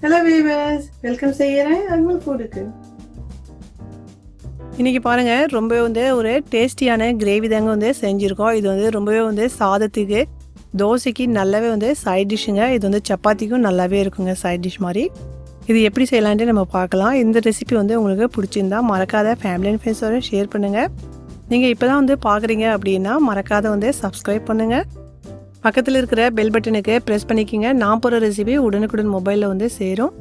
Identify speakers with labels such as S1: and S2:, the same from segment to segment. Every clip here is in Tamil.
S1: ஹலோ வீவர்ஸ், வெல்கம் செய்கிறேன் அக்மல் ஃபுட்டுக்கு. இன்றைக்கி பாருங்கள், ரொம்பவே வந்து ஒரு டேஸ்டியான கிரேவி தாங்க வந்து செஞ்சுருக்கோம். இது வந்து ரொம்பவே வந்து சாதத்துக்கு, தோசைக்கு நல்லாவே வந்து சைட் டிஷ்ஷுங்க. இது வந்து சப்பாத்திக்கும் நல்லாவே இருக்குங்க சைட் டிஷ் மாதிரி. இது எப்படி செய்யலான்ட்டு நம்ம பார்க்கலாம். இந்த ரெசிபி வந்து உங்களுக்கு பிடிச்சிருந்தா மறக்காத ஃபேமிலி அண்ட் ஃப்ரெண்ட்ஸோட ஷேர் பண்ணுங்கள். நீங்கள் இப்போ தான் வந்து பார்க்குறீங்க அப்படின்னா மறக்காத வந்து சப்ஸ்கிரைப் பண்ணுங்கள். பக்கத்தில் இருக்கிற பெல் பட்டனுக்கு ப்ரெஸ் பண்ணிக்கிங்க. நான் போகிற ரெசிபி உடனுக்குடன் மொபைலில் வந்து சேரும்.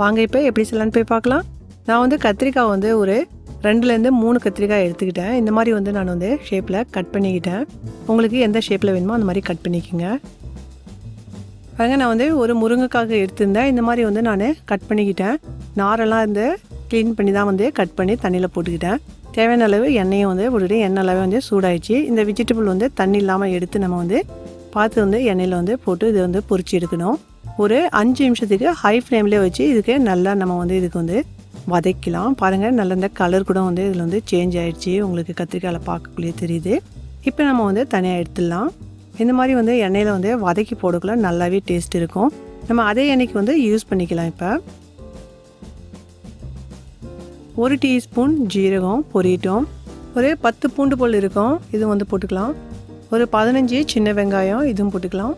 S1: வாங்க இப்போ எப்படி செய்யலான்னு போய் பார்க்கலாம். நான் வந்து கத்திரிக்காய் வந்து ஒரு 2-3 கத்திரிக்காய் எடுத்துக்கிட்டேன். இந்த மாதிரி வந்து நான் வந்து ஷேப்பில் கட் பண்ணிக்கிட்டேன். உங்களுக்கு எந்த ஷேப்பில் வேணுமோ அந்த மாதிரி கட் பண்ணிக்கோங்க. பாருங்க, நான் வந்து ஒரு முருங்கைக்காய் எடுத்திருந்தேன். இந்த மாதிரி வந்து நான் கட் பண்ணிக்கிட்டேன். நாரெல்லாம் வந்து க்ளீன் பண்ணி தான் வந்து கட் பண்ணி தண்ணியில் போட்டுக்கிட்டேன். தேவையான அளவு எண்ணெயும் வந்து போட்டுட்டு எண்ணெய் அளவு வந்து சூடாயிடுச்சு. இந்த வெஜிடபிள் வந்து தண்ணி இல்லாமல் எடுத்து நம்ம வந்து பார்த்து வந்து எண்ணெயில் வந்து போட்டு இதை வந்து பொரிச்சு எடுக்கணும். ஒரு 5 நிமிஷத்துக்கு ஹை ஃப்ளேம்லேயே வச்சு இதுக்கு நல்லா நம்ம வந்து இதுக்கு வந்து வதக்கலாம். பாருங்கள், நல்ல இந்த கலர் கூட வந்து இதில் வந்து சேஞ்ச் ஆகிடுச்சு. உங்களுக்கு கத்திரிக்காயில் பார்க்கக்குள்ளேயே தெரியுது. இப்போ நம்ம வந்து தனியாக எடுத்துடலாம். இந்த மாதிரி வந்து எண்ணெயில் வந்து வதக்கி போடக்குள்ள நல்லாவே டேஸ்ட் இருக்கும். நம்ம அதே எண்ணெய்க்கு வந்து யூஸ் பண்ணிக்கலாம். இப்போ 1 டீஸ்பூன் ஜீரகம் பொரியட்டும். ஒரு 10 பூண்டு பல் இருக்கும், இது வந்து போட்டுக்கலாம். ஒரு 15 சின்ன வெங்காயம், இதுவும் போட்டுக்கலாம்.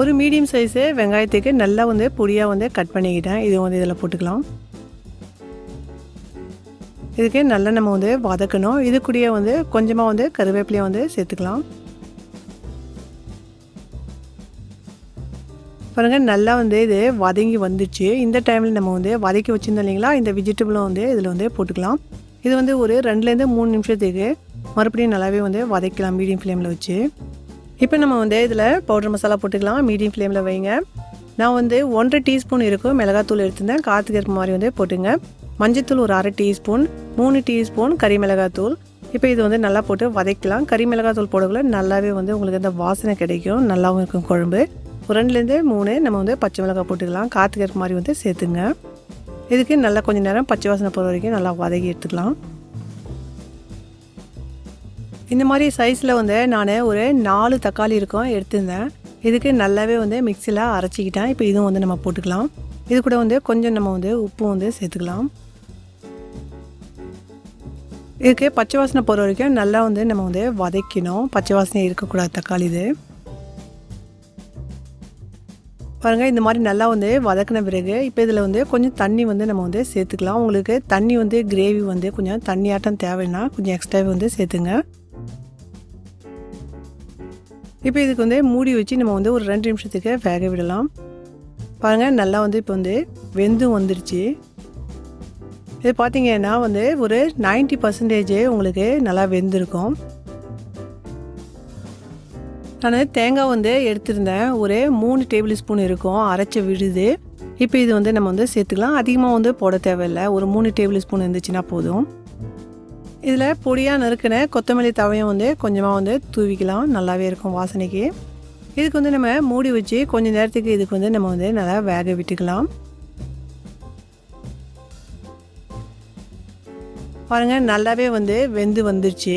S1: ஒரு மீடியம் சைஸு வெங்காயத்துக்கு நல்லா வந்து பொடியாக வந்து கட் பண்ணிக்கிட்டேன். இது வந்து இதில் போட்டுக்கலாம். இதுக்கு நல்லா நம்ம வந்து வதக்கணும். இது கூடயே வந்து கொஞ்சமாக வந்து கருவேப்பிலையை வந்து சேர்த்துக்கலாம். பாருங்கள், நல்லா வந்து இது வதங்கி வந்துச்சு. இந்த டைமில் நம்ம வந்து வதக்கி வச்சுருந்தோம் இல்லைங்களா, இந்த வெஜிடபிளும் வந்து இதில் வந்து போட்டுக்கலாம். இது வந்து ஒரு 2-3 நிமிஷத்துக்கு மறுபடியும் நல்லாவே வந்து வதக்கலாம் மீடியம் ஃப்ளேமில் வச்சு. இப்போ நம்ம வந்து இதில் பவுடர் மசாலா போட்டுக்கலாம். மீடியம் ஃப்ளேமில் வைங்க. நான் வந்து 1.5 டீஸ்பூன் இருக்கும் மிளகாத்தூள் எடுத்திருந்தேன். காற்றுக்கு ஏற்ப மாதிரி வந்து போட்டுங்க. மஞ்சத்தூள் ஒரு 1/2 டீஸ்பூன், 3 டீஸ்பூன் கறி மிளகாத்தூள். இப்போ இது வந்து நல்லா போட்டு வதக்கலாம். கறி மிளகாத்தூள் போடக்குள்ள நல்லாவே வந்து உங்களுக்கு அந்த வாசனை கிடைக்கும், நல்லாவும் இருக்கும் குழம்பு. ஒரு 2-3 நம்ம வந்து பச்சை மிளகாய் போட்டுக்கலாம். காற்றுக்கு ஏற்ப மாதிரி வந்து சேர்த்துங்க. இதுக்கு நல்லா கொஞ்சம் நேரம் பச்சை வாசனை போகிற வரைக்கும் நல்லா வதக்கி எடுத்துக்கலாம். இந்த மாதிரி சைஸில் வந்து நான் ஒரு 4 தக்காளி இருக்கும் எடுத்துருந்தேன். இதுக்கு நல்லாவே வந்து மிக்சியில் அரைச்சிக்கிட்டேன். இப்போ இதுவும் வந்து நம்ம போட்டுக்கலாம். இது கூட வந்து கொஞ்சம் நம்ம வந்து உப்பும் வந்து சேர்த்துக்கலாம். இதுக்கு பச்சை வாசனை போகிற வரைக்கும் நல்லா வந்து நம்ம வந்து வதக்கணும். பச்சை வாசனை இருக்கக்கூடாது தக்காளி. இது பாருங்கள், இந்த மாதிரி நல்லா வந்து வதக்கின பிறகு இப்போ இதில் வந்து கொஞ்சம் தண்ணி வந்து நம்ம வந்து சேர்த்துக்கலாம். உங்களுக்கு தண்ணி வந்து கிரேவி வந்து கொஞ்சம் தண்ணியாட்டம் தேவைன்னா கொஞ்சம் எக்ஸ்ட்ராவே வந்து சேர்த்துங்க. இப்போ இதுக்கு வந்து மூடி வச்சு நம்ம வந்து ஒரு 2 நிமிஷத்துக்கு வேக விடலாம். பாருங்கள், நல்லா வந்து இப்போ வந்து வெந்தும் வந்துருச்சு. இது பார்த்திங்கன்னா வந்து ஒரு 90% உங்களுக்கு நல்லா வெந்திருக்கும். நான் தேங்காய் வந்து எடுத்திருந்தேன். ஒரு 3 டேபிள் ஸ்பூன் இருக்கும் அரைச்ச விழுது. இப்போ இது வந்து நம்ம வந்து சேர்த்துக்கலாம். அதிகமாக வந்து போட தேவையில்லை, ஒரு 3 டேபிள் ஸ்பூன் இருந்துச்சுன்னா போதும். இதில் பொடியாக நறுக்கின கொத்தமல்லி தழையும் வந்து கொஞ்சமாக வந்து தூவிக்கலாம், நல்லாவே இருக்கும் வாசனைக்கு. இதுக்கு வந்து நம்ம மூடி வச்சு கொஞ்சம் நேரத்துக்கு இதுக்கு வந்து நம்ம வந்து நல்லா வேக விட்டுக்கலாம். பாருங்கள், நல்லாவே வந்து வெந்து வந்துருச்சு.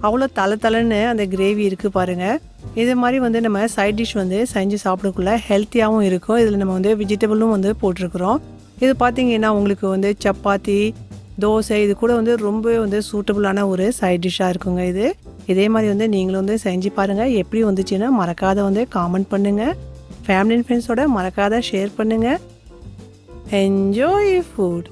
S1: அவ்வளோ தலை அந்த கிரேவி இருக்குது பாருங்கள். இது மாதிரி வந்து நம்ம சைட் டிஷ் வந்து செஞ்சு சாப்பிடக்குள்ள ஹெல்த்தியாகவும் இருக்கும். இதில் நம்ம வந்து வெஜிடபிளும் வந்து போட்டிருக்கிறோம். இது பார்த்திங்கன்னா உங்களுக்கு வந்து சப்பாத்தி, தோசை இது கூட வந்து ரொம்பவே வந்து சூட்டபுளான ஒரு சைட் டிஷ்ஷாக இருக்குங்க இது. இதே மாதிரி வந்து நீங்களும் வந்து செஞ்சு பாருங்கள். எப்படி வந்துச்சுன்னா மறக்காத வந்து காமெண்ட் பண்ணுங்கள். ஃபேமிலி அண்ட் ஃப்ரெண்ட்ஸோட மறக்காத ஷேர் பண்ணுங்கள். Enjoy food.